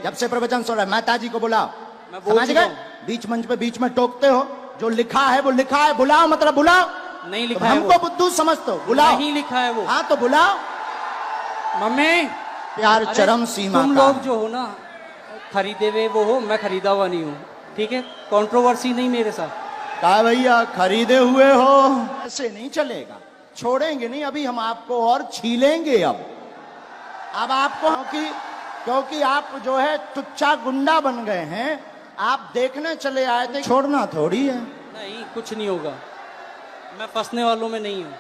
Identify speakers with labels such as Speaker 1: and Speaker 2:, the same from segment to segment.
Speaker 1: जब से प्रवचन सुन रहा है, माताजी को बुलाओ।
Speaker 2: मैं बोल
Speaker 1: समझ
Speaker 2: चुका
Speaker 1: गए?
Speaker 2: हूं।
Speaker 1: बीच मंच पे बीच में टोकते हो, जो लिखा है वो लिखा है, बुलाओ मतलब बुलाओ।
Speaker 2: नहीं
Speaker 1: तो
Speaker 2: लिखा है
Speaker 1: हमको
Speaker 2: वो,
Speaker 1: बुद्धू समझते हो, बुलाओ।
Speaker 2: नहीं लिखा है वो।
Speaker 1: हाँ तो बुलाओ।
Speaker 2: मम्मी
Speaker 1: प्यार
Speaker 2: अरे,
Speaker 1: चरम सीमा
Speaker 2: तुम
Speaker 1: का
Speaker 2: लोग
Speaker 1: है।
Speaker 2: जो हो ना, खरीदे हुए वो हो, मैं खरीदा हुआ नहीं हूँ, ठीक है? कंट्रोवर्सी नहीं मेरे साथ।
Speaker 1: कहा भैया खरीदे हुए हो, ऐसे नहीं चलेगा, छोड़ेंगे नहीं, अभी हम आपको और छीलेंगे। अब आपको क्योंकि आप जो है टुच्चा गुंडा बन गए हैं, आप देखने चले आए थे, छोड़ना थोड़ी है।
Speaker 2: नहीं, कुछ नहीं होगा, मैं फंसने वालों में नहीं हूँ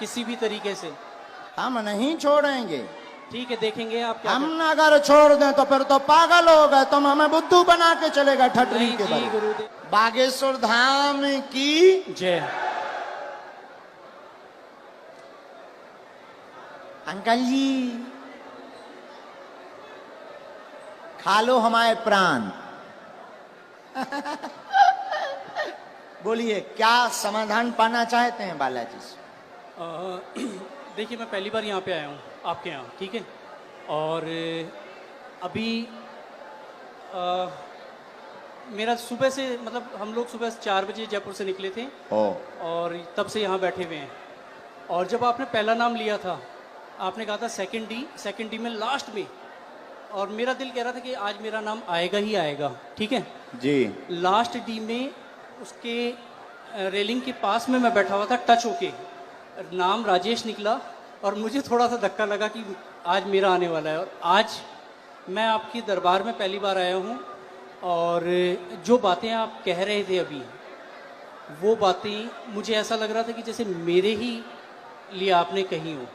Speaker 2: किसी भी तरीके से।
Speaker 1: हम नहीं छोड़ेंगे।
Speaker 2: ठीक है, देखेंगे आप क्या
Speaker 1: हम अगर छोड़ दें तो फिर तो पागल हो गए, तुम हमें बुद्धू बना के चलेगा ठटरी
Speaker 2: नहीं
Speaker 1: के
Speaker 2: जी
Speaker 1: बारे।
Speaker 2: गुरुदेव।
Speaker 1: बागेश्वर धाम की
Speaker 2: जय।
Speaker 1: अंकल जी खा लो हमारे प्राण। बोलिए क्या समाधान पाना चाहते हैं बालाजी से?
Speaker 2: देखिए, मैं पहली बार यहाँ पे आया हूँ आपके यहाँ, ठीक है? और अभी मेरा सुबह से, मतलब हम लोग सुबह 4 बजे जयपुर से निकले थे और तब से यहाँ बैठे हुए हैं। और जब आपने पहला नाम लिया था, आपने कहा था सेकंड डी में लास्ट में, और मेरा दिल कह रहा था कि आज मेरा नाम आएगा ही आएगा, ठीक है
Speaker 1: जी।
Speaker 2: लास्ट डी में उसके रेलिंग के पास में मैं बैठा हुआ था, टच होके नाम राजेश निकला और मुझे थोड़ा सा धक्का लगा कि आज मेरा आने वाला है। और आज मैं आपके दरबार में पहली बार आया हूँ और जो बातें आप कह रहे थे अभी, वो बातें मुझे ऐसा लग रहा था कि जैसे मेरे ही लिए आपने कही हो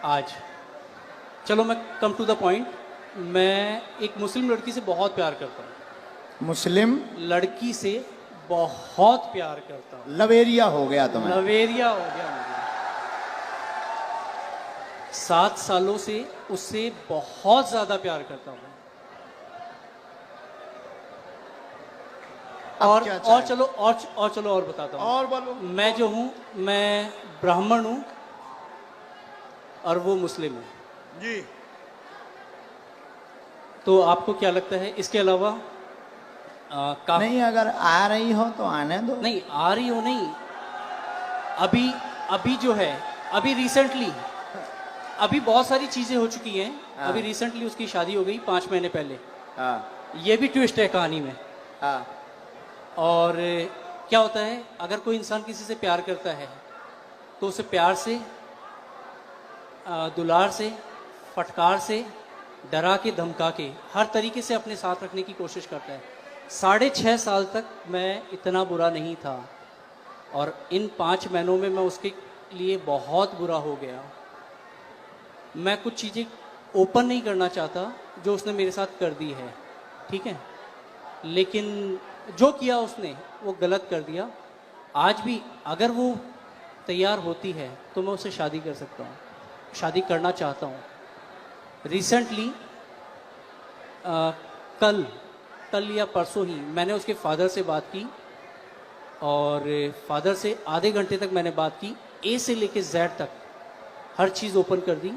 Speaker 2: आज। चलो मैं कम टू द पॉइंट, मैं एक मुस्लिम लड़की से बहुत प्यार करता हूँ।
Speaker 1: मुस्लिम
Speaker 2: लड़की से बहुत प्यार करता हूँ।
Speaker 1: लवेरिया हो गया तुम्हें।
Speaker 2: लवेरिया हो गया मुझे। 7 सालों से उससे बहुत ज्यादा प्यार करता हूँ। और चलो और बताता हूँ।
Speaker 1: और बोलो।
Speaker 2: मैं जो हूँ, मैं ब्राह्मण हूँ और वो मुस्लिम है
Speaker 1: जी।
Speaker 2: तो आपको क्या लगता है इसके अलावा
Speaker 1: नहीं, अगर आ रही हो तो आने दो।
Speaker 2: नहीं आ रही हो, नहीं अभी जो है, अभी रिसेंटली, अभी बहुत सारी चीजें हो चुकी हैं।
Speaker 1: हाँ।
Speaker 2: अभी रिसेंटली उसकी शादी हो गई 5 महीने पहले।
Speaker 1: हाँ।
Speaker 2: ये भी ट्विस्ट है कहानी में।
Speaker 1: हाँ।
Speaker 2: और क्या होता है, अगर कोई इंसान किसी से प्यार करता है तो उसे प्यार से, दुलार से, फटकार से, डरा के, धमका के, हर तरीके से अपने साथ रखने की कोशिश करता है। 6.5 साल तक मैं इतना बुरा नहीं था और इन 5 महीनों में मैं उसके लिए बहुत बुरा हो गया। मैं कुछ चीज़ें ओपन नहीं करना चाहता जो उसने मेरे साथ कर दी है, ठीक है? लेकिन जो किया उसने वो गलत कर दिया। आज भी अगर वो तैयार होती है तो मैं उससे शादी कर सकता हूँ, शादी करना चाहता हूँ। रिसेंटली कल या परसों ही मैंने उसके फादर से बात की और फादर से आधे घंटे तक मैंने बात की, ए से लेके जेड तक हर चीज़ ओपन कर दी।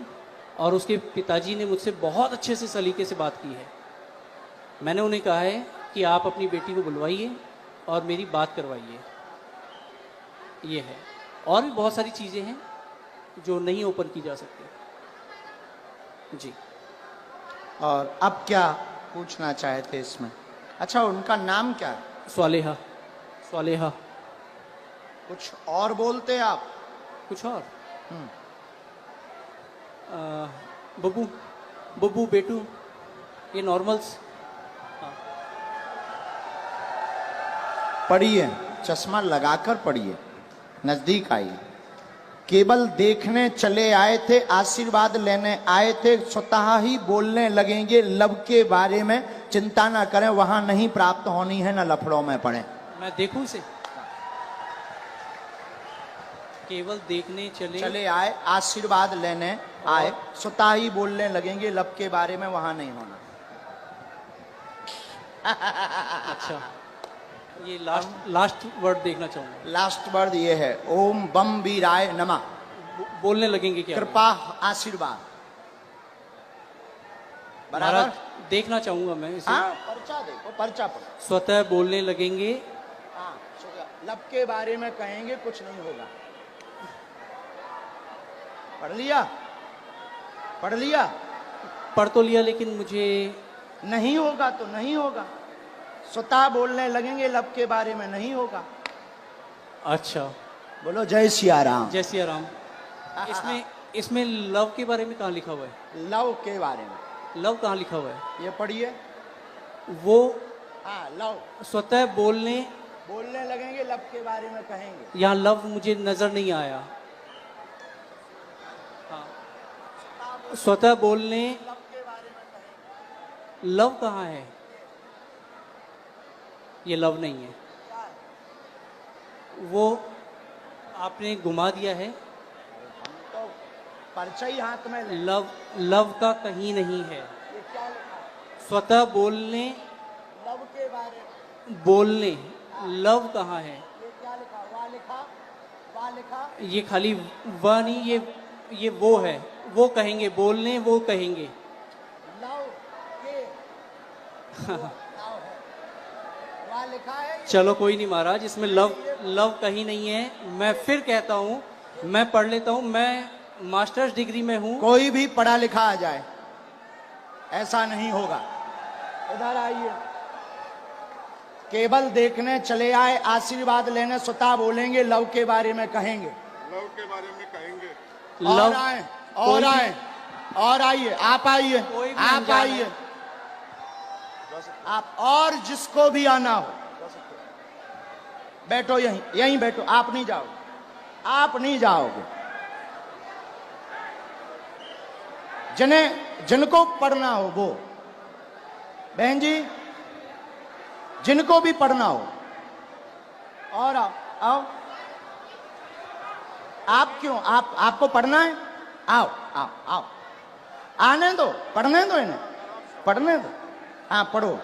Speaker 2: और उसके पिताजी ने मुझसे बहुत अच्छे से सलीके से बात की है। मैंने उन्हें कहा है कि आप अपनी बेटी को बुलवाइए और मेरी बात करवाइए। ये है, और भी बहुत सारी चीज़ें हैं जो नहीं ओपन की जा सकती जी।
Speaker 1: और अब क्या पूछना चाहते इसमें? अच्छा, उनका नाम क्या है?
Speaker 2: स्वालेहा।
Speaker 1: कुछ और बोलते आप?
Speaker 2: कुछ और? बब्बू, बेटू, ये नॉर्मल्स।
Speaker 1: पढ़िए, चश्मा लगाकर पढ़िए, नजदीक आइए। केवल देखने चले आए थे, आशीर्वाद लेने आए थे, स्वतः ही बोलने लगेंगे लब के बारे में। चिंता ना करें, वहां नहीं प्राप्त होनी है, न लफड़ों में पड़े।
Speaker 2: मैं देखूं इसे? केवल देखने चले
Speaker 1: आए, आशीर्वाद लेने आए, स्वतः ही बोलने लगेंगे लब के बारे में, वहां नहीं होना।
Speaker 2: अच्छा, ये लास्ट वर्ड देखना चाहूंगा।
Speaker 1: लास्ट वर्ड ये है, ओम बम वीराय नमः।
Speaker 2: बोलने लगेंगे क्या?
Speaker 1: कृपा, आशीर्वाद। बराबर।
Speaker 2: देखना चाहूंगा मैं इसे।
Speaker 1: हाँ, पर्चा देखो, पर्चा पढ़ो।
Speaker 2: स्वतः बोलने लगेंगे,
Speaker 1: हाँ, लब के बारे में कहेंगे, कुछ नहीं होगा। पढ़ लिया? पढ़ लिया?
Speaker 2: पढ़ तो लिया लेकिन मुझे
Speaker 1: नहीं होगा तो नहीं होगा। स्वतः बोलने लगेंगे, लब के बारे में नहीं होगा।
Speaker 2: अच्छा।
Speaker 1: बोलो जय सिया राम।
Speaker 2: जय सिया राम। इसमें इसमें लव के बारे में कहाँ लिखा हुआ है?
Speaker 1: लव के बारे में
Speaker 2: लव कहाँ लिखा हुआ है?
Speaker 1: ये पढ़िए।
Speaker 2: वो
Speaker 1: हाँ, लव
Speaker 2: स्वतः बोलने
Speaker 1: बोलने लगेंगे, लब के बारे में कहेंगे।
Speaker 2: यहाँ लव मुझे नजर नहीं आया। हाँ, स्वतः बोलने,
Speaker 1: लब के बारे में कहेंगे।
Speaker 2: लव कहाँ है? ये लव नहीं है।
Speaker 1: क्या है?
Speaker 2: वो आपने घुमा दिया है।
Speaker 1: हम तो पर्चा ही हाथ में ले।
Speaker 2: लव लव का कहीं नहीं है।
Speaker 1: ये क्या लिखा है?
Speaker 2: स्वतः बोलने,
Speaker 1: लव के बारे में।
Speaker 2: बोलने, लव कहाँ है?
Speaker 1: ये क्या लिखा? वाह लिखा, वाह लिखा।
Speaker 2: ये खाली वह नहीं, ये वो है। वो कहेंगे, बोलने वो कहेंगे।
Speaker 1: लव के लव है, वाह लिखा है।
Speaker 2: चलो कोई नहीं महाराज, इसमें लव लव कहीं नहीं है। मैं फिर कहता हूँ, मैं पढ़ लेता हूँ। मैं मास्टर्स डिग्री में हूँ।
Speaker 1: कोई भी पढ़ा लिखा आ जाए, ऐसा नहीं होगा। इधर आइए। केवल देखने चले आए, आशीर्वाद लेने स्वतः बोलेंगे, लव के बारे में कहेंगे।
Speaker 3: लव के बारे में कहेंगे।
Speaker 1: और
Speaker 2: लव
Speaker 1: आए, और
Speaker 2: कोई भी-
Speaker 1: आए, और आइए। आप आइए,
Speaker 2: कोई भी
Speaker 1: आप
Speaker 2: अनजान
Speaker 1: आइए।
Speaker 2: है।
Speaker 1: आप और जिसको भी आना हो बैठो, यहीं यहीं बैठो। आप नहीं जाओगे, आप नहीं जाओगे। जिनको पढ़ना हो वो, बहन जी, जिनको भी पढ़ना हो, और आओ आओ। आप क्यों, आपको पढ़ना है? आओ आओ आओ, आने दो, पढ़ने दो इन्हें, पढ़ने दो। हाँ, पढ़ो।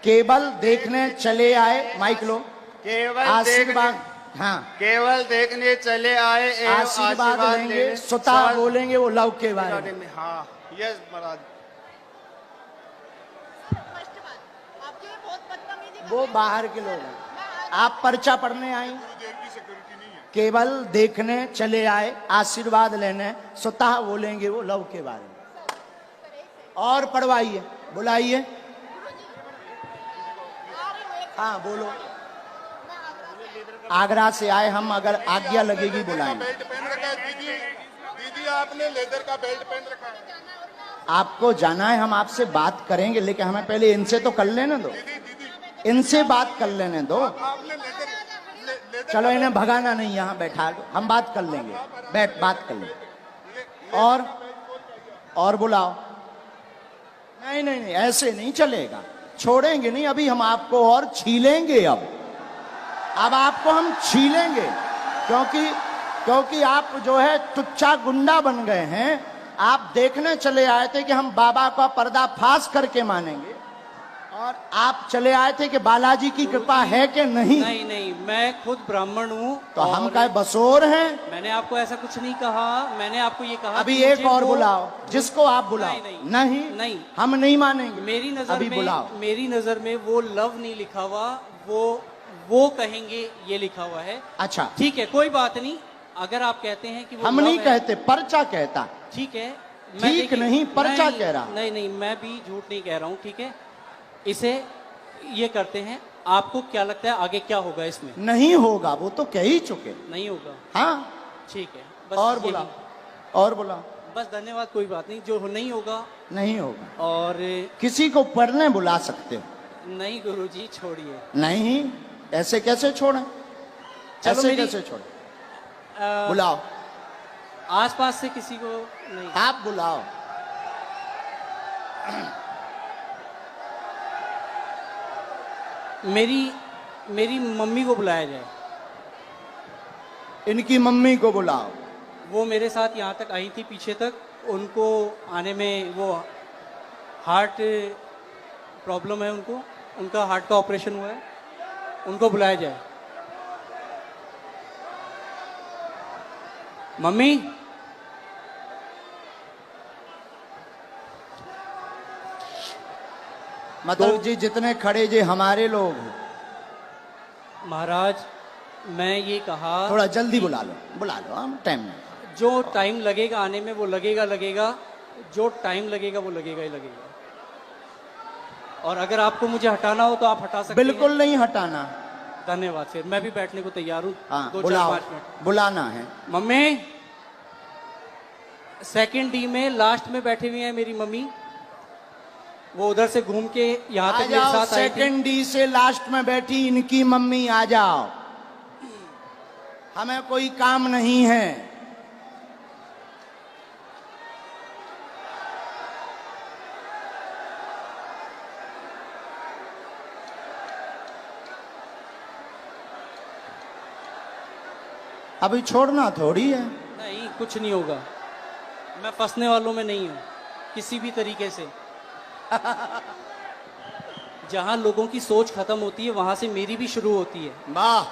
Speaker 1: केवल देखने चले आए, माइक लो।
Speaker 3: केवल
Speaker 1: आशीर्वाद, हाँ,
Speaker 3: केवल देखने चले आए एवं
Speaker 1: आशीर्वाद लेंगे, स्वतः बोलेंगे वो लव के बारे में।
Speaker 3: हाँ, यस महाराज।
Speaker 1: वो बाहर के लोग हैं, आप पर्चा पढ़ने आई।
Speaker 3: गुरुदेव की सिक्योरिटी नहीं है।
Speaker 1: केवल देखने चले आए, आशीर्वाद लेने, स्वतः बोलेंगे वो लव के बारे में। और पढ़वाइए, बुलाइए। हाँ, बोलो। आगरा से आए हम, अगर आज्ञा लगेगी बुलाएंगे।
Speaker 3: बेल्ट पहन रखा है दीदी, दीदी आपने लेदर का बेल्ट पहन रखा है।
Speaker 1: आपको जाना है, हम आपसे बात करेंगे, लेकिन हमें पहले इनसे तो कर लेने दो, इनसे बात कर लेने दो।
Speaker 3: आपने लेदर
Speaker 1: चलो, इन्हें भगाना नहीं, यहाँ बैठा दो, हम बात कर लेंगे। बैठ, बात कर लेंगे। और बुलाओ। नहीं नहीं नहीं, ऐसे नहीं चलेगा, छोड़ेंगे नहीं। अभी हम आपको और छीलेंगे। अब आपको हम छीलेंगे, क्योंकि आप जो है तुच्चा गुंडा बन गए हैं। आप देखने चले आए थे कि हम बाबा का पर्दाफाश करके मानेंगे, और आप चले आए थे कि बालाजी की कृपा है कि नहीं।
Speaker 2: नहीं नहीं, मैं खुद ब्राह्मण हूँ।
Speaker 1: तो हम क्या बसोर हैं?
Speaker 2: मैंने आपको ऐसा कुछ नहीं कहा। मैंने आपको ये कहा
Speaker 1: अभी
Speaker 2: कि
Speaker 1: एक
Speaker 2: मुझे
Speaker 1: और
Speaker 2: वो-
Speaker 1: बुलाओ, जिसको आप बुलाओ।
Speaker 2: नहीं,
Speaker 1: नहीं
Speaker 2: नहीं।
Speaker 1: हम नहीं मानेंगे।
Speaker 2: मेरी नजर
Speaker 1: अभी
Speaker 2: में,
Speaker 1: बुलाओ।
Speaker 2: मेरी नजर में वो लव नहीं लिखा हुआ, वो कहेंगे ये लिखा हुआ है।
Speaker 1: अच्छा,
Speaker 2: ठीक है, कोई बात नहीं। अगर आप कहते हैं कि वो
Speaker 1: हम
Speaker 2: love
Speaker 1: नहीं
Speaker 2: है,
Speaker 1: कहते, पर्चा कहता।
Speaker 2: ठीक है।
Speaker 1: ठीक नहीं, पर्चा कह रहा।
Speaker 2: नहीं नहीं, मैं भी झूठ नहीं कह रहा हूँ। ठीक है, इसे ये करते हैं। आपको क्या लगता है आगे क्या होगा इसमें?
Speaker 1: नहीं होगा, वो तो कह ही चुके।
Speaker 2: नहीं होगा।
Speaker 1: हाँ,
Speaker 2: ठीक है, बस
Speaker 1: और
Speaker 2: यही।
Speaker 1: बुलाओ, और बुलाओ।
Speaker 2: बस धन्यवाद, कोई बात नहीं। जो नहीं होगा,
Speaker 1: नहीं होगा।
Speaker 2: और
Speaker 1: किसी को पढ़ने बुला सकते हो?
Speaker 2: नहीं गुरुजी, छोड़िए।
Speaker 1: नहीं, ऐसे कैसे छोड़ें?
Speaker 2: चलो,
Speaker 1: ऐसे
Speaker 2: मेरी-
Speaker 1: कैसे छोड़ें? बुलाओ,
Speaker 2: आसपास से किसी को नहीं।
Speaker 1: आप बुलाओ।
Speaker 2: मेरी मम्मी को बुलाया जाए।
Speaker 1: इनकी मम्मी को बुलाओ।
Speaker 2: वो मेरे साथ यहाँ तक आई थी, पीछे तक। उनको आने में वो हार्ट प्रॉब्लम है उनको, उनका हार्ट का ऑपरेशन हुआ है। उनको बुलाया जाए। मम्मी,
Speaker 1: मतलब जी जितने खड़े जे हमारे लोग हैं।
Speaker 2: महाराज मैं ये कहा,
Speaker 1: थोड़ा जल्दी बुला लो हम टाइम में।
Speaker 2: जो टाइम लगेगा आने में वो लगेगा, जो टाइम लगेगा वो लगेगा ही लगेगा। और अगर आपको मुझे हटाना हो तो आप हटा सकते
Speaker 1: बिल्कुल नहीं हटाना।
Speaker 2: हैं। धन्यवाद। फिर मैं भी बैठने को तैयार हूँ।
Speaker 1: हाँ
Speaker 2: 2-4-5
Speaker 1: बुलाओ,
Speaker 2: मिनट।
Speaker 1: बुलाना है।
Speaker 2: मम्मी, सेकंड डी में लास्ट में बैठी हुई है मेरी मम्मी, वो उधर से घूम के यहाँ
Speaker 1: आ
Speaker 2: तक मेरे
Speaker 1: जाओ,
Speaker 2: साथ आई थी।
Speaker 1: सेकंड डी से लास्ट में बैठी इनकी मम्मी, आ जाओ, हमें कोई काम नहीं है। अभी छोड़ना थोड़ी है।
Speaker 2: नहीं, कुछ नहीं होगा। मैं फंसने वालों में नहीं हूं किसी भी तरीके से। जहां लोगों की सोच खत्म होती है वहां से मेरी भी शुरू होती है।
Speaker 1: वाह,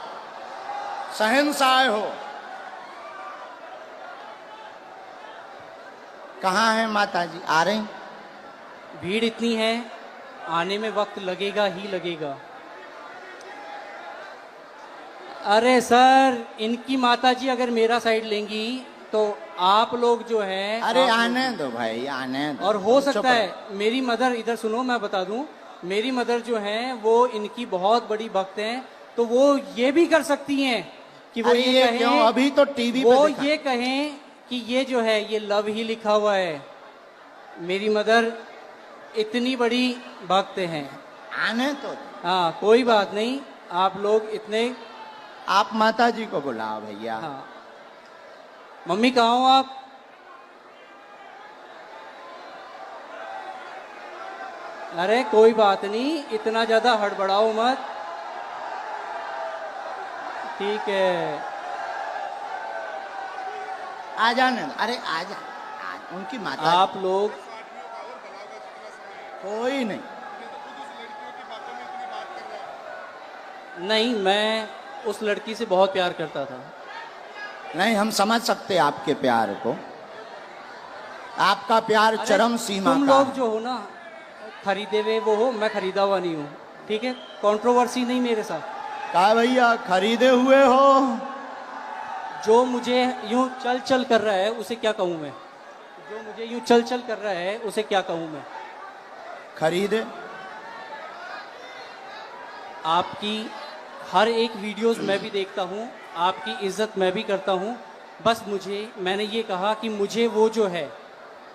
Speaker 1: शहंशाह हो। कहाँ है माता जी? आ रही?
Speaker 2: भीड़ इतनी है, आने में वक्त लगेगा ही लगेगा। अरे सर, इनकी माताजी अगर मेरा साइड लेंगी तो आप लोग जो है,
Speaker 1: अरे आने दो भाई, आने दो।
Speaker 2: और हो
Speaker 1: चुप
Speaker 2: सकता है
Speaker 1: रहो।
Speaker 2: मेरी मदर, इधर सुनो मैं बता दूं, मेरी मदर जो है वो इनकी बहुत बड़ी भक्त हैं, तो वो ये भी कर सकती हैं कि वो
Speaker 1: अरे
Speaker 2: ये
Speaker 1: ये
Speaker 2: कहें,
Speaker 1: क्यों? अभी तो टीवी पे
Speaker 2: वो
Speaker 1: दिखा।
Speaker 2: ये कहें कि ये जो है ये लव ही लिखा हुआ है। मेरी मदर इतनी बड़ी भक्त हैं।
Speaker 1: आने तो दो।
Speaker 2: हाँ कोई बात नहीं, आप लोग इतने।
Speaker 1: आप माता जी को बुलाओ भैया।
Speaker 2: हाँ मम्मी कहाँ हो आप? अरे कोई बात नहीं, इतना ज्यादा हड़बड़ाओ मत। ठीक है,
Speaker 1: आ जाने दो। अरे आ जा, उनकी माता।
Speaker 2: आप लोग।
Speaker 1: कोई नहीं।
Speaker 2: नहीं, मैं उस लड़की से बहुत प्यार करता था।
Speaker 1: नहीं, हम समझ सकते आपके प्यार को। आपका प्यार
Speaker 2: अरे,
Speaker 1: चरम सीमा
Speaker 2: तुम
Speaker 1: का
Speaker 2: लोग
Speaker 1: है।
Speaker 2: जो हो ना, खरीदे हुए वो हो, मैं खरीदा हुआ नहीं हूँ। ठीक है, कंट्रोवर्सी नहीं मेरे साथ।
Speaker 1: कहा भैया, खरीदे हुए हो?
Speaker 2: जो मुझे यूं चल चल कर रहा है उसे क्या कहूँ मैं? जो मुझे यूं चल चल कर रहा है उसे क्या कहूँ मैं?
Speaker 1: खरीदे।
Speaker 2: आपकी हर एक वीडियोस मैं भी देखता हूँ, आपकी इज्जत मैं भी करता हूँ। बस मैंने ये कहा कि मुझे वो जो है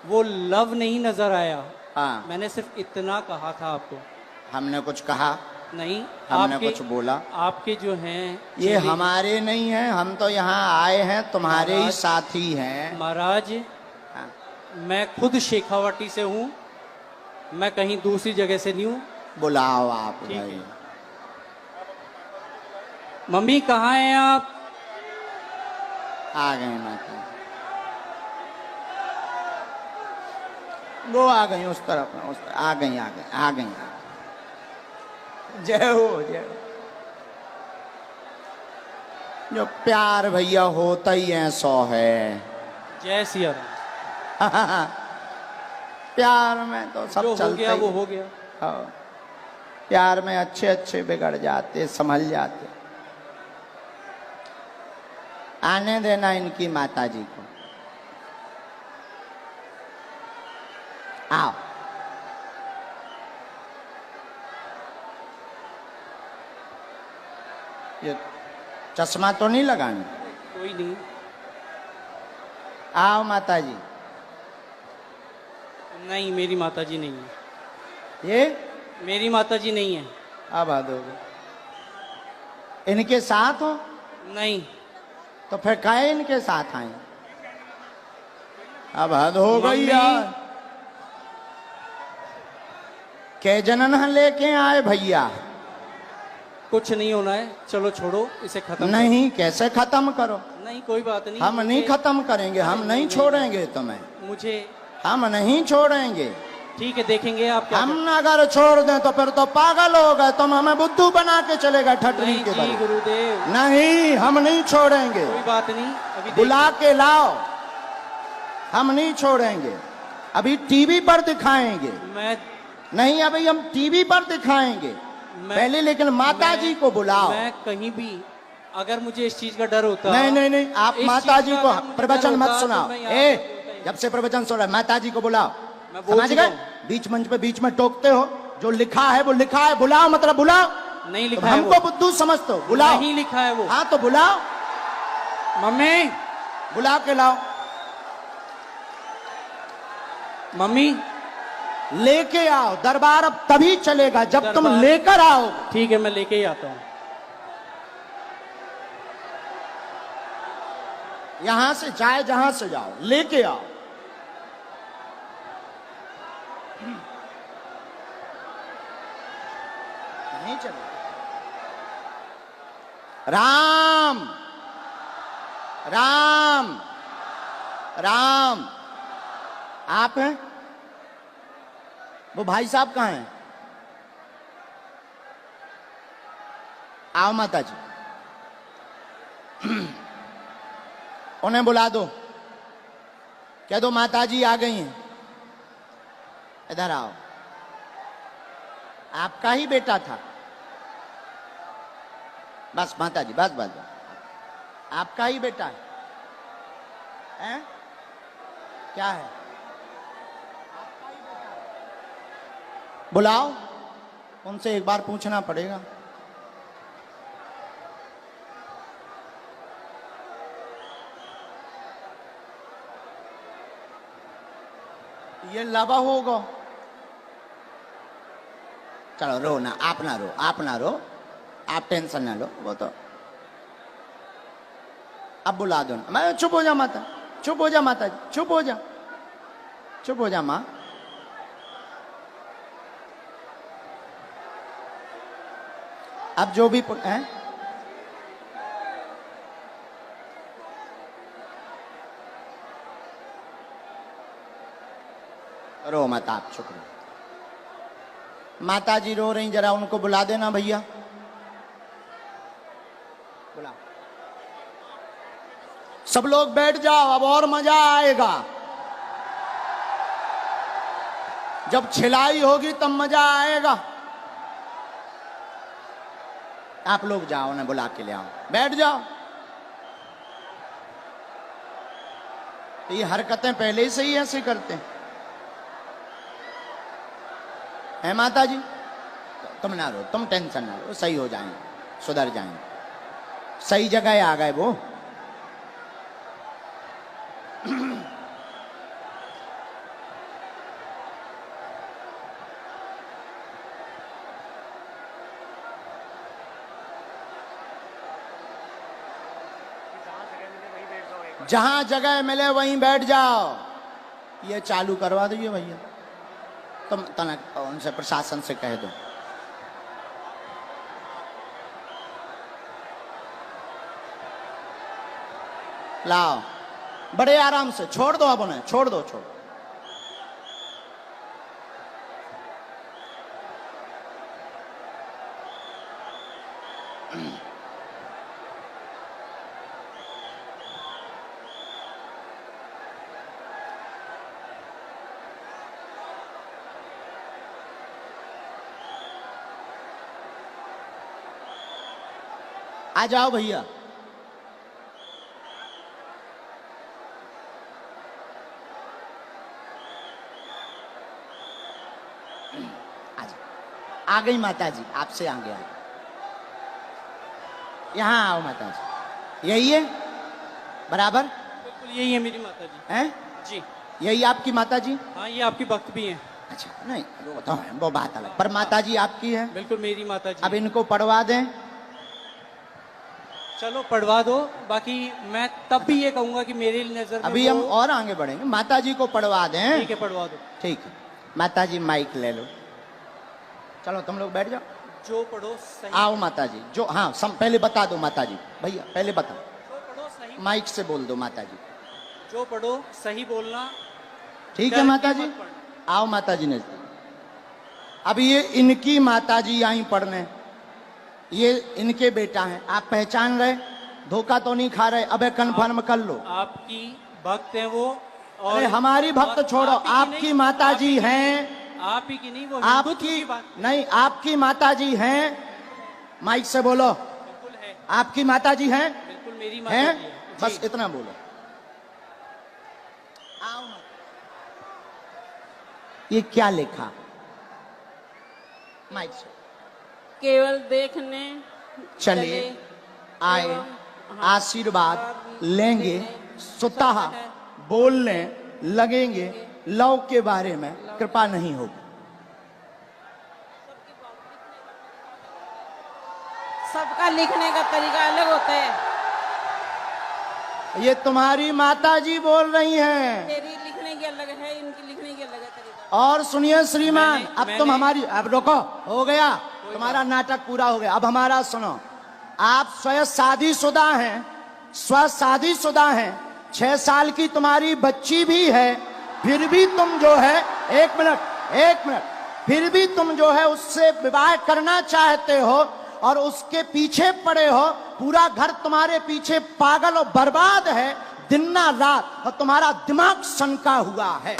Speaker 2: वो लव नहीं नजर आया।
Speaker 1: हाँ,
Speaker 2: मैंने सिर्फ इतना कहा था आपको।
Speaker 1: हमने कुछ कहा
Speaker 2: नहीं,
Speaker 1: हमने
Speaker 2: आपके
Speaker 1: कुछ बोला?
Speaker 2: आपके जो हैं
Speaker 1: ये
Speaker 2: चेहरे-
Speaker 1: हमारे नहीं हैं, हम तो यहाँ आए हैं, तुम्हारे ही
Speaker 2: महाराज-
Speaker 1: साथी हैं।
Speaker 2: महाराज,
Speaker 1: हाँ।
Speaker 2: मैं खुद शेखावाटी से हूँ, मैं कहीं दूसरी जगह से नहीं हूँ।
Speaker 1: बुलाओ आप
Speaker 2: ठीक
Speaker 1: भाई।
Speaker 2: है। मम्मी कहाँ हैं आप?
Speaker 1: आ गए माता। वो आ गई उस तरफ, आ गई। जय हो, जय हो। जो प्यार भैया होता ही है 100 है।
Speaker 2: जय सिया राम।
Speaker 1: प्यार में तो सब
Speaker 2: जो हो
Speaker 1: चलता
Speaker 2: गया
Speaker 1: ही
Speaker 2: वो
Speaker 1: है।
Speaker 2: हो गया।
Speaker 1: हाँ। प्यार में अच्छे अच्छे बिगड़ जाते, संभल जाते। आने देना इनकी माता जी को। आओ। ये चश्मा तो नहीं लगाना?
Speaker 2: कोई नहीं।
Speaker 1: आओ माता जी।
Speaker 2: नहीं, मेरी माताजी नहीं है।
Speaker 1: ये
Speaker 2: मेरी माताजी नहीं है।
Speaker 1: अब हद हो गई। इनके साथ हो
Speaker 2: नहीं।
Speaker 1: तो फिर काहे इनके साथ आए? अब हद हो गई
Speaker 2: मम्मी।
Speaker 1: यार। के जनन लेके आए भैया?
Speaker 2: कुछ नहीं होना है, चलो छोड़ो इसे खत्म
Speaker 1: नहीं, कैसे खत्म करो?
Speaker 2: करो। नहीं कोई बात नहीं।
Speaker 1: हम नहीं खत्म करेंगे, हम
Speaker 2: नहीं,
Speaker 1: नहीं
Speaker 2: नहीं,
Speaker 1: छोड़ेंगे तुम्हें,
Speaker 2: मुझे
Speaker 1: हम नहीं छोड़ेंगे।
Speaker 2: ठीक है, देखेंगे आप क्या
Speaker 1: हम अगर छोड़ दें तो फिर तो पागल हो गए, तुम हमें बुद्धू बना के चलेगा
Speaker 2: करते हैं।
Speaker 1: ठटरी
Speaker 2: नहीं
Speaker 1: के
Speaker 2: जी
Speaker 1: बल।
Speaker 2: गुरुदेव,
Speaker 1: नहीं, हम नहीं छोड़ेंगे।
Speaker 2: कोई बात नहीं। अभी
Speaker 1: बुला के लाओ, हम नहीं छोड़ेंगे। अभी टीवी पर दिखाएंगे।
Speaker 2: मैं
Speaker 1: नहीं अभी हम टीवी पर दिखाएंगे पहले, लेकिन माता जी को बुलाओ।
Speaker 2: मैं कहीं भी अगर मुझे इस चीज का डर होता,
Speaker 1: नहीं आप
Speaker 2: इस
Speaker 1: माता
Speaker 2: चीज
Speaker 1: जी
Speaker 2: का
Speaker 1: को
Speaker 2: अगर मुझे
Speaker 1: प्रवचन
Speaker 2: डर
Speaker 1: मत
Speaker 2: होता, तो
Speaker 1: सुनाओ।
Speaker 2: मैं यहाँ पे बोलता ही
Speaker 1: जब से प्रवचन सुन रहा है, माता जी को बुलाओ।
Speaker 2: मैं बोल
Speaker 1: समझ
Speaker 2: चुका
Speaker 1: गए?
Speaker 2: हूँ।
Speaker 1: बीच मंच पे बीच में टोकते हो, जो लिखा है वो लिखा है, बुलाओ मतलब बुलाओ।
Speaker 2: नहीं
Speaker 1: तुम
Speaker 2: लिखा है
Speaker 1: हमको
Speaker 2: वो,
Speaker 1: बुद्धू समझते हो, बुलाओ।
Speaker 2: नहीं लिखा है वो।
Speaker 1: हाँ तो बुलाओ,
Speaker 2: मम्मी,
Speaker 1: बुला के लाओ,
Speaker 2: मम्मी,
Speaker 1: लेके आओ। दरबार अब तभी चलेगा जब तुम
Speaker 2: दरबार-
Speaker 1: लेकर आओ।
Speaker 2: ठीक है, मैं लेके ही आता हूँ।
Speaker 1: यहां से जाए जहां से जाओ, लेके आओ। नहीं चलेगा। राम राम राम। आप हैं? वो भाई साहब कहाँ हैं? आओ माता जी, उन्हें बुला दो, कह दो माता जी आ गई हैं, इधर आओ। आपका ही बेटा था। बस माता जी, बस बस बस। आपका ही बेटा है, हैं? क्या है? आपका ही बेटा है। बुलाओ, उनसे एक बार पूछना पड़ेगा। ये लवा होगा। चलो रो ना, आप ना रो, आप ना रो, आप टेंशन ना लो। वो तो अब बुला दो ना। मैं चुप हो जा माता, चुप हो जा माता जी, चुप हो जा, चुप हो जा माँ। अब जो भी हैं, रो मत, आप चुप रहो। माता जी रो रही, जरा उनको बुला देना भैया, बुला। सब लोग बैठ जाओ, अब और मजा आएगा। जब छिलाई होगी तब मजा आएगा। आप लोग जाओ, उन्हें बुला के ले आओ, बैठ जाओ। ये हरकतें पहले से ही ऐसे करते हैं माता जी। तुम ना रो, तुम टेंशन ना लो, सही हो जाएंगे, सुधर जाएंगे, सही जगह आ गए वो। जहां जगह मिले वहीं बैठ जाओ। ये चालू करवा दीजिए भैया, तुम तनक उनसे प्रशासन से कह दो। लाओ, बड़े आराम से छोड़ दो, अब उन्हें छोड़ दो, छोड़। आ जाओ भैया। आ गई माता जी, आपसे आगे आ गई। यहाँ आओ माता जी, यही है बराबर?
Speaker 2: बिल्कुल यही है मेरी माता जी।
Speaker 1: हैं?
Speaker 2: जी
Speaker 1: यही आपकी माता जी?
Speaker 2: हाँ, ये आपकी भक्त भी हैं।
Speaker 1: अच्छा, नहीं वो तो है, वो बात अलग, पर माता जी आपकी है।
Speaker 2: बिल्कुल मेरी माता जी।
Speaker 1: अब इनको पढ़वा दें।
Speaker 2: चलो पढ़वा दो, बाकी मैं तब भी ये कहूंगा कि मेरी नजर में
Speaker 1: अभी हम और आगे बढ़ेंगे, माता जी को पढ़वा दें।
Speaker 2: ठीक है, पढ़वा दो।
Speaker 1: ठीक है, माता जी माइक ले लो, चलो तुम लोग बैठ जाओ।
Speaker 2: जो पढ़ो सही।
Speaker 1: आओ माता जी, जो हाँ पहले बता दो माता जी, भैया पहले बताओ,
Speaker 2: जो पढ़ो सही।
Speaker 1: माइक से बोल दो माता जी।
Speaker 2: जो पढ़ो सही बोलना।
Speaker 1: ठीक है
Speaker 2: डर
Speaker 1: माता
Speaker 2: के
Speaker 1: जी,
Speaker 2: मत पढ़ना।
Speaker 1: आओ माता जी नजदीक। अब ये इनकी माता जी आई पढ़ने, ये इनके बेटा हैं, आप पहचान रहे, धोखा तो नहीं खा रहे? अबे कन्फर्म कर लो।
Speaker 2: आपकी भक्त हैं वो, और
Speaker 1: अरे हमारी भक्त छोड़ो,
Speaker 2: आप ही की
Speaker 1: आपकी
Speaker 2: नहीं,
Speaker 1: माता
Speaker 2: आप
Speaker 1: जी
Speaker 2: ही की
Speaker 1: हैं,
Speaker 2: नहीं, आप ही की नहीं, वो हिंदुत्व
Speaker 1: आपकी
Speaker 2: की बात
Speaker 1: नहीं, आपकी माता जी हैं, माइक से बोलो,
Speaker 2: बिल्कुल है,
Speaker 1: आपकी माता जी हैं,
Speaker 2: बिल्कुल मेरी माता
Speaker 1: हैं,
Speaker 2: जी है।
Speaker 1: बस
Speaker 2: जी।
Speaker 1: इतना बोलो। आओ ना। ये क्या लिखा माइक से?
Speaker 4: केवल देखने
Speaker 1: चले आए,
Speaker 4: एवं
Speaker 1: आशीर्वाद लेंगे, स्वतः बोलने लगेंगे, लव के बारे में कृपा नहीं होगी।
Speaker 4: सबका लिखने का तरीका अलग होता है।
Speaker 1: ये तुम्हारी माता जी बोल रही हैं।
Speaker 4: मेरी लिखने की अलग है, इनकी लिखने की अलग है तरीका।
Speaker 1: और सुनिए श्रीमान,
Speaker 2: मैंने-
Speaker 1: अब तुम
Speaker 2: मैंने-
Speaker 1: हमारी, अब रुको, हो गया तुम्हारा नाटक पूरा हो गया। अब हमारा सुनो, आप स्वयं शादीशुदा हैं, स्व शादीशुदा हैं, 6 साल की तुम्हारी बच्ची भी है, फिर भी तुम जो है, एक मिनट, फिर भी तुम जो है उससे विवाह करना चाहते हो और उसके पीछे पड़े हो। पूरा घर तुम्हारे पीछे पागल और बर्बाद है दिन ना रात, और तुम्हारा दिमाग सनका हुआ है।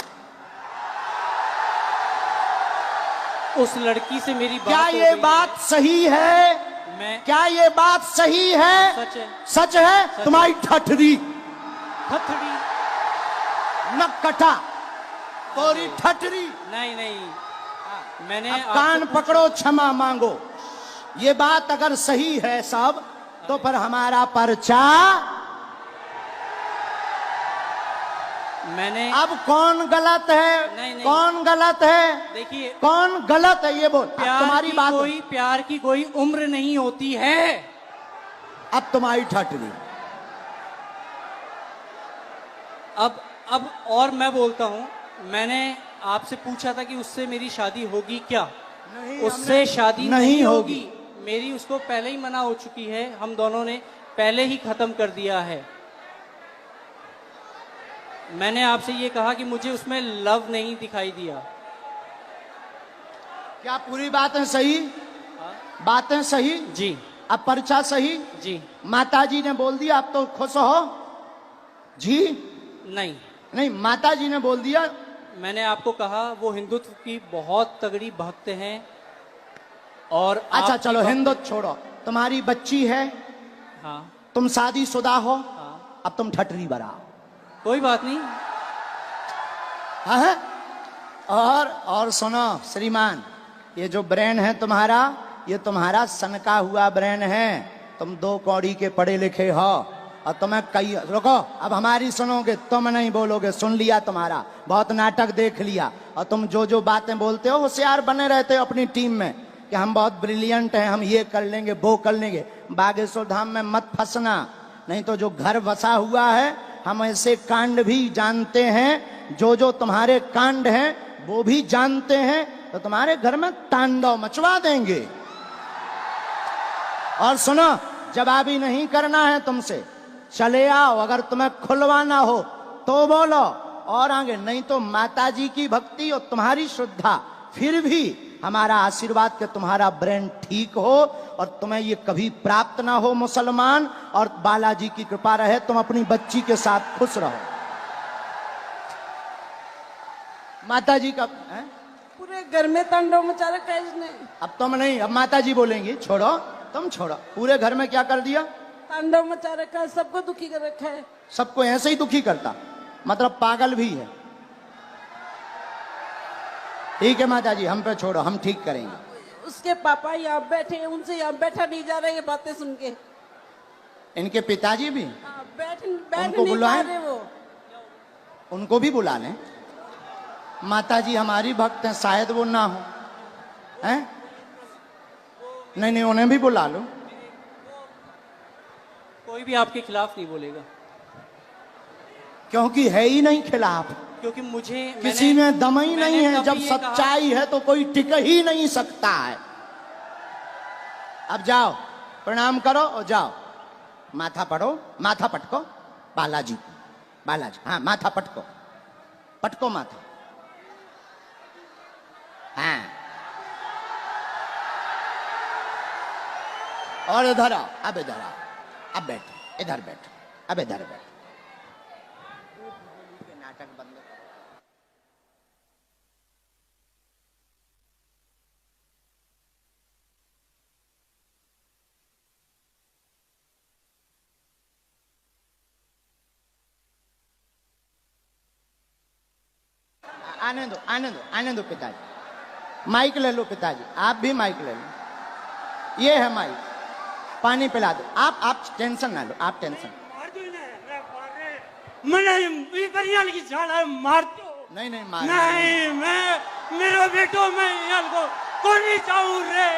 Speaker 2: उस लड़की से मेरी बात
Speaker 1: क्या
Speaker 2: हो
Speaker 1: ये
Speaker 2: गई
Speaker 1: बात सही है?
Speaker 2: मैं
Speaker 1: क्या ये बात सही है?
Speaker 2: सच है।
Speaker 1: सच है। तुम्हारी ठठरी
Speaker 2: हथड़ी
Speaker 1: न कटा, तोरी ठठरी।
Speaker 2: नहीं नहीं, मैंने
Speaker 1: अब
Speaker 2: आपसे
Speaker 1: कान
Speaker 2: पूछा-
Speaker 1: पकड़ो, क्षमा मांगो। ये बात अगर सही है सब, तो फिर हमारा पर्चा।
Speaker 2: मैंने
Speaker 1: अब कौन गलत है?
Speaker 2: नहीं।
Speaker 1: कौन गलत है?
Speaker 2: देखिए,
Speaker 1: कौन गलत है ये बोल। अब तुम्हारी बात,
Speaker 2: प्यार की कोई उम्र नहीं होती है।
Speaker 1: अब तुम्हारी ठठरी।
Speaker 2: अब और मैं बोलता हूँ, मैंने आपसे पूछा था कि उससे मेरी शादी होगी क्या? उससे शादी नहीं होगी। मेरी उसको पहले ही मना हो चुकी है, हम दोनों ने पहले ही खत्म कर दिया है। मैंने आपसे ये कहा कि मुझे उसमें लव नहीं दिखाई दिया।
Speaker 1: क्या पूरी बातें सही? बातें सही?
Speaker 2: जी
Speaker 1: अब पर्चा सही?
Speaker 2: जी।
Speaker 1: माता जी ने बोल दिया, आप तो खुश हो जी?
Speaker 2: नहीं,
Speaker 1: नहीं, माता जी ने बोल दिया।
Speaker 2: मैंने आपको कहा वो हिंदुत्व की बहुत तगड़ी भक्त हैं। और
Speaker 1: अच्छा
Speaker 2: आपकी
Speaker 1: चलो,
Speaker 2: भक्त-
Speaker 1: हिंदुत्व छोड़ो, तुम्हारी बच्ची है,
Speaker 2: हाँ
Speaker 1: तुम शादीशुदा हो,
Speaker 2: हाँ,
Speaker 1: अब तुम ठठरी बराओ।
Speaker 2: कोई बात नहीं।
Speaker 1: हाँ? और सुनो श्रीमान, ये जो ब्रेन है तुम्हारा, ये तुम्हारा सनका हुआ ब्रेन है। तुम 2 कौड़ी के पढ़े लिखे हो, और तुम्हें कई, रुको, अब हमारी सुनोगे, तुम नहीं बोलोगे, सुन लिया तुम्हारा, बहुत नाटक देख लिया। और तुम जो जो बातें बोलते हो, होशियार बने रहते हो अपनी टीम में कि हम बहुत ब्रिलियंट हैं, हम ये कर लेंगे, वो कर लेंगे। बागेश्वर धाम में मत फंसना, नहीं तो जो घर बसा हुआ है, हम ऐसे कांड भी जानते हैं, जो जो तुम्हारे कांड हैं वो भी जानते हैं, तो तुम्हारे घर में तांडव मचवा देंगे। और सुनो, जवाबी नहीं करना है तुमसे, चले आओ, अगर तुम्हें खुलवाना हो तो बोलो, और आगे नहीं तो माताजी की भक्ति और तुम्हारी श्रद्धा, फिर भी हमारा आशीर्वाद के तुम्हारा ब्रेन ठीक हो और तुम्हें ये कभी प्राप्त ना हो मुसलमान, और बालाजी की कृपा रहे, तुम अपनी बच्ची के साथ खुश रहो। माताजी का है?
Speaker 4: पूरे घर में तांडव मचा रखा है इसने।
Speaker 1: अब तुम नहीं, अब माताजी बोलेंगी, छोड़ो, तुम छोड़ो। पूरे घर में क्या कर दिया?
Speaker 4: तांडव मचा रखा है, सबको दुखी कर रखा है।
Speaker 1: सबको ऐसे ही दुखी करता, मतलब पागल भी है। ठीक है माताजी, हम पे छोड़ो, हम ठीक करेंगे।
Speaker 4: उसके पापा यहाँ बैठे हैं, उनसे यहाँ बैठा नहीं जा रहा है ये बातें सुन के।
Speaker 1: इनके पिताजी भी,
Speaker 4: हाँ, बैठ
Speaker 1: उनको
Speaker 4: नहीं पा
Speaker 1: बुलाएं?
Speaker 4: रहे वो।
Speaker 1: उनको भी बुला लें। माताजी हमारी भक्त हैं, शायद वो ना हो, हैं? नहीं नहीं, उन्हें भी बुला लो।
Speaker 2: कोई भी आपके खिलाफ नहीं बोलेगा,
Speaker 1: क्योंकि है ही नहीं खिलाफ,
Speaker 2: क्योंकि मुझे
Speaker 1: किसी में दम ही
Speaker 2: मैंने
Speaker 1: नहीं है।
Speaker 2: कभी
Speaker 1: जब
Speaker 2: ये कहा-
Speaker 1: सच्चाई है तो कोई टिक ही नहीं सकता है। अब जाओ, प्रणाम करो और जाओ, माथा पढ़ो, माथा पटको, बालाजी, बालाजी, हाँ माथा पटको, पटको माथा, हाँ। और इधर आओ, अब इधर आओ, अब बैठो, इधर बैठो, अब इधर बैठो। नाटक बंद करो। आने दो पिताजी, माइक ले लो पिताजी, आप भी माइक ले लो, ये है माइक, पानी पिला दो। आप टेंशन ना लो, आप टेंशन
Speaker 5: मार
Speaker 1: नहीं मार
Speaker 5: नहीं, मैं मेरो बेटो मैं यहाँ को कोनी चाहूँ रे,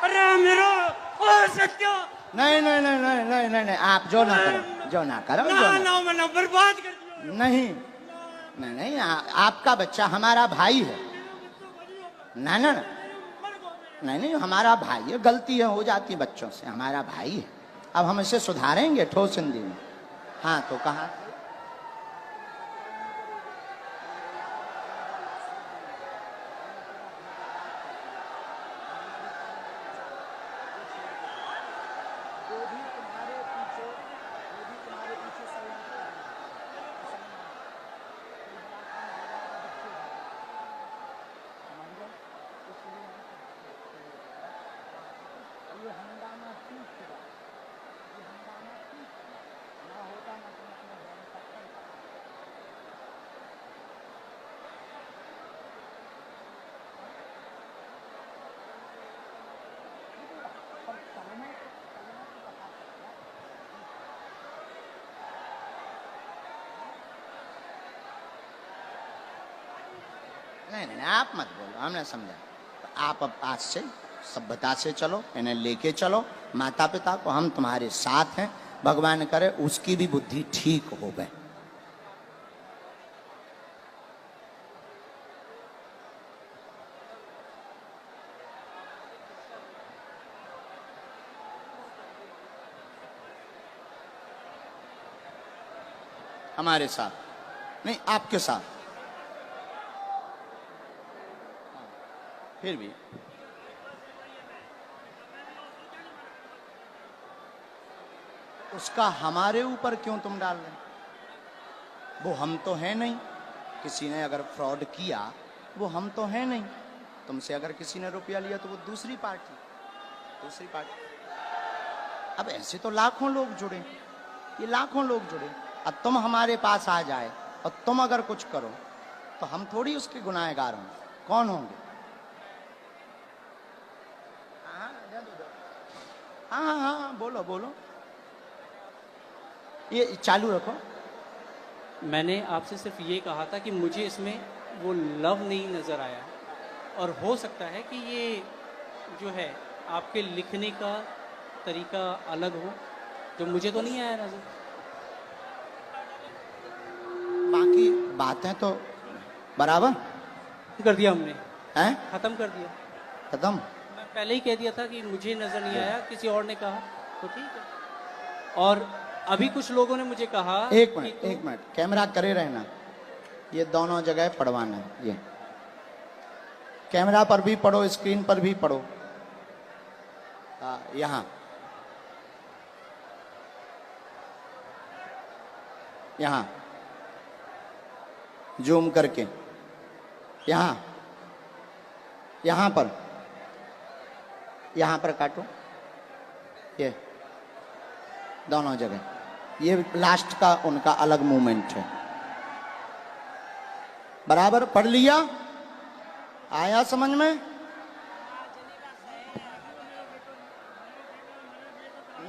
Speaker 5: अरे मेरो ओ सत्यो
Speaker 1: नहीं, आप जो ना करो
Speaker 5: ना बर्बाद कर दियो।
Speaker 1: नहीं, आपका बच्चा हमारा भाई है। ना नहीं, हमारा भाई है, गलती है हो जाती बच्चों से, हमारा भाई है, अब हम इसे सुधारेंगे ठोस हिंदी में। हाँ तो कहा नहीं, आप मत बोलो, हमने समझा। आप अब आज से सभ्यता से चलो, इन्हें लेके चलो, माता पिता को, हम तुम्हारे साथ हैं, भगवान करे उसकी भी बुद्धि ठीक हो गए। हमारे साथ नहीं, आपके साथ। फिर भी उसका हमारे ऊपर क्यों तुम डाल रहे? वो हम तो है नहीं। किसी ने अगर फ्रॉड किया वो हम तो है नहीं। तुमसे अगर किसी ने रुपया लिया तो वो दूसरी पार्टी। अब ऐसे तो लाखों लोग जुड़े, ये लाखों लोग जुड़े। अब तुम हमारे पास आ जाए और तुम अगर कुछ करो तो हम थोड़ी उसके गुनाहगार होंगे। कौन होंगे? हाँ, बोलो, ये चालू रखो।
Speaker 2: मैंने आपसे सिर्फ ये कहा था कि मुझे इसमें वो लव नहीं नज़र आया, और हो सकता है कि ये जो है आपके लिखने का तरीका अलग हो, जो मुझे तो नहीं आया नज़र।
Speaker 1: बाकी बातें तो बराबर
Speaker 2: कर दिया हमने,
Speaker 1: हैं?
Speaker 2: ख़त्म कर दिया।
Speaker 1: खत्म।
Speaker 2: मैं पहले ही कह दिया था कि मुझे नज़र नहीं आया, किसी और ने कहा तो ठीक है। और अभी कुछ लोगों ने मुझे कहा
Speaker 1: एक मिनट कैमरा करे रहना, ये दोनों जगह पढ़वाना है। ये कैमरा पर भी पढ़ो, स्क्रीन पर भी पढ़ो। यहाँ जूम करके, यहाँ पर काटो, ये दोनों जगह। ये लास्ट का उनका अलग मूवमेंट है। बराबर पढ़ लिया? आया समझ में?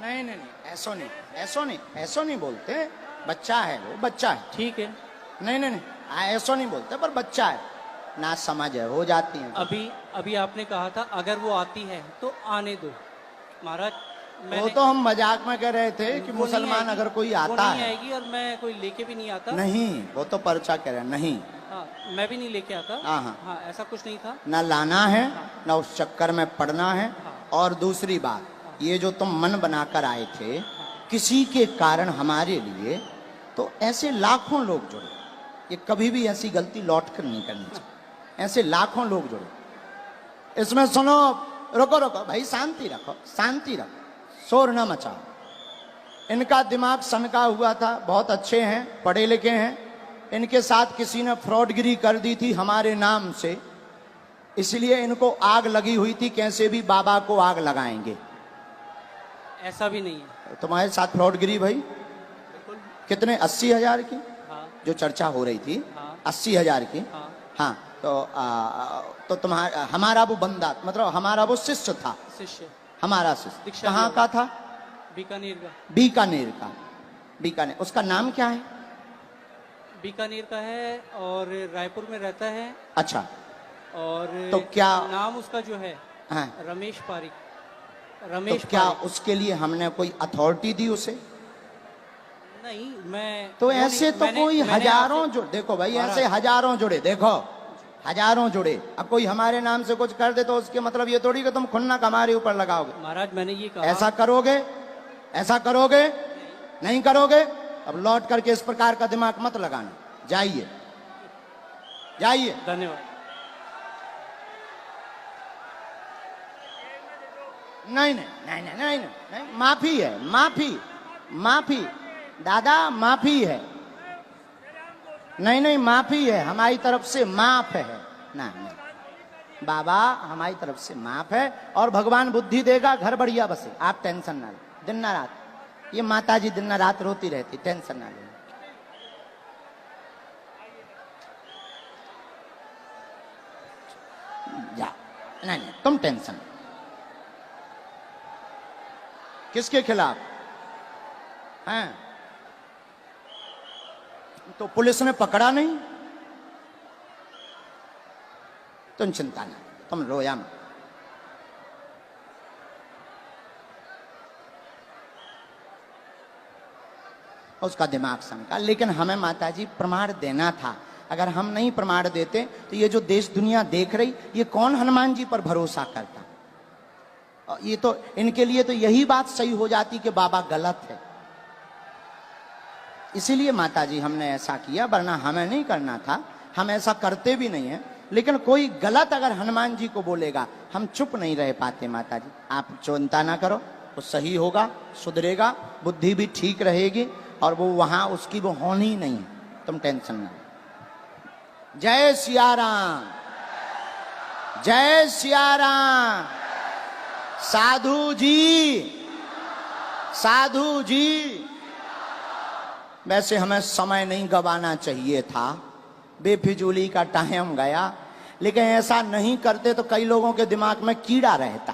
Speaker 1: नहीं, ऐसो नहीं बोलते। बच्चा है वो, बच्चा है।
Speaker 2: ठीक है।
Speaker 1: नहीं, ऐसो नहीं बोलते, पर बच्चा है, ना समझ है, हो जाती है।
Speaker 2: अभी आपने कहा था अगर वो आती है तो आने दो महाराज।
Speaker 1: वो तो हम मजाक में कह रहे थे कि मुसलमान अगर कोई आता है,
Speaker 2: आएगी, और मैं कोई लेके भी नहीं आता।
Speaker 1: नहीं, वो तो पर्चा कह रहे नहीं।
Speaker 2: हाँ, मैं भी नहीं लेके आता। हाँ, ऐसा कुछ नहीं था।
Speaker 1: ना लाना है, ना उस चक्कर में पड़ना है। और दूसरी बात, ये जो तुम मन बनाकर आए थे किसी के कारण हमारे लिए, तो ऐसे लाखों लोग जुड़े। ये कभी भी ऐसी गलती लौट कर नहीं करनी चाहिए। ऐसे लाखों लोग जुड़े। इसमें सुनो, रुको भाई, शांति रखो, शोर न मचाओ। इनका दिमाग सनका हुआ था, बहुत अच्छे हैं, पढ़े लिखे हैं। इनके साथ किसी ने फ्रॉडगिरी कर दी थी हमारे नाम से, इसलिए इनको आग लगी हुई थी, कैसे भी बाबा को आग लगाएंगे।
Speaker 2: ऐसा भी नहीं है।
Speaker 1: तुम्हारे साथ फ्रॉडगिरी भाई कितने? 80,000 की
Speaker 2: हाँ।
Speaker 1: जो चर्चा हो रही थी,
Speaker 2: हाँ।
Speaker 1: 80,000 की।
Speaker 2: हाँ।
Speaker 1: हाँ, तो तुम्हारा हमारा वो बंदा, मतलब हमारा वो शिष्य था,
Speaker 2: शिष्य
Speaker 1: हमारा शिष्य
Speaker 2: दीक्षा
Speaker 1: कहाँ
Speaker 2: लिया।
Speaker 1: का था?
Speaker 2: बीकानेर का।
Speaker 1: बीकानेर का। बीकानेर, उसका नाम क्या है?
Speaker 2: बीकानेर का है और रायपुर में रहता है।
Speaker 1: अच्छा,
Speaker 2: और
Speaker 1: तो क्या
Speaker 2: नाम उसका जो है
Speaker 1: हाँ,
Speaker 2: रमेश पारिक।
Speaker 1: तो
Speaker 2: रमेश
Speaker 1: क्या
Speaker 2: पारिक।
Speaker 1: उसके लिए हमने कोई अथॉरिटी दी उसे?
Speaker 2: नहीं, मैं
Speaker 1: तो
Speaker 2: वो
Speaker 1: ऐसे
Speaker 2: नहीं-
Speaker 1: तो
Speaker 2: मैंने-
Speaker 1: कोई
Speaker 2: मैंने
Speaker 1: हजारों
Speaker 2: आपसे-
Speaker 1: जुड़े, देखो भाई
Speaker 2: महाराज।
Speaker 1: ऐसे हजारों जुड़े, देखो हजारों जुड़े। अब कोई हमारे नाम से कुछ कर दे तो उसके मतलब ये थोड़ी कि तुम खुन्नक हमारे ऊपर लगाओगे।
Speaker 2: महाराज मैंने ये कहा।
Speaker 1: ऐसा करोगे? ऐसा करोगे? नहीं करोगे? अब लौट करके इस प्रकार का दिमाग मत लगाना। जाइए, जाइए।
Speaker 2: धन्यवाद।
Speaker 1: नहीं नहीं नहीं नहीं नहीं नहीं, नहीं। माफी है, माफी, माफी दादा, माफी है। नहीं नहीं, माफी है हमारी तरफ से, माफ है ना, नहीं बाबा, हमारी तरफ से माफ है। और भगवान बुद्धि देगा, घर बढ़िया बसे, आप टेंशन ना लो। दिन ना रात ये माता जी दिन ना रात रोती रहती, टेंशन ना लो। जा, नहीं नहीं, तुम टेंशन। किसके खिलाफ हैं? तो पुलिस ने पकड़ा नहीं? तुम चिंता ना, तुम रोया मत। उसका दिमाग सनका, लेकिन हमें माताजी प्रमाण देना था। अगर हम नहीं प्रमाण देते तो ये जो देश दुनिया देख रही, ये कौन हनुमान जी पर भरोसा करता? ये तो इनके लिए तो यही बात सही हो जाती कि बाबा गलत है। इसीलिए माताजी हमने ऐसा किया, वरना हमें नहीं करना था। हम ऐसा करते भी नहीं है। लेकिन कोई गलत अगर हनुमान जी को बोलेगा, हम चुप नहीं रह पाते। माताजी आप चिंता ना करो, वो सही होगा, सुधरेगा, बुद्धि भी ठीक रहेगी, और वो वहां उसकी वो होनी नहीं है, तुम टेंशन ना। जय सिया राम, जय सिया राम। साधु जी, साधु जी, वैसे हमें समय नहीं गवाना चाहिए था, बेफिजूली का टाइम गया, लेकिन ऐसा नहीं करते तो कई लोगों के दिमाग में कीड़ा रहता।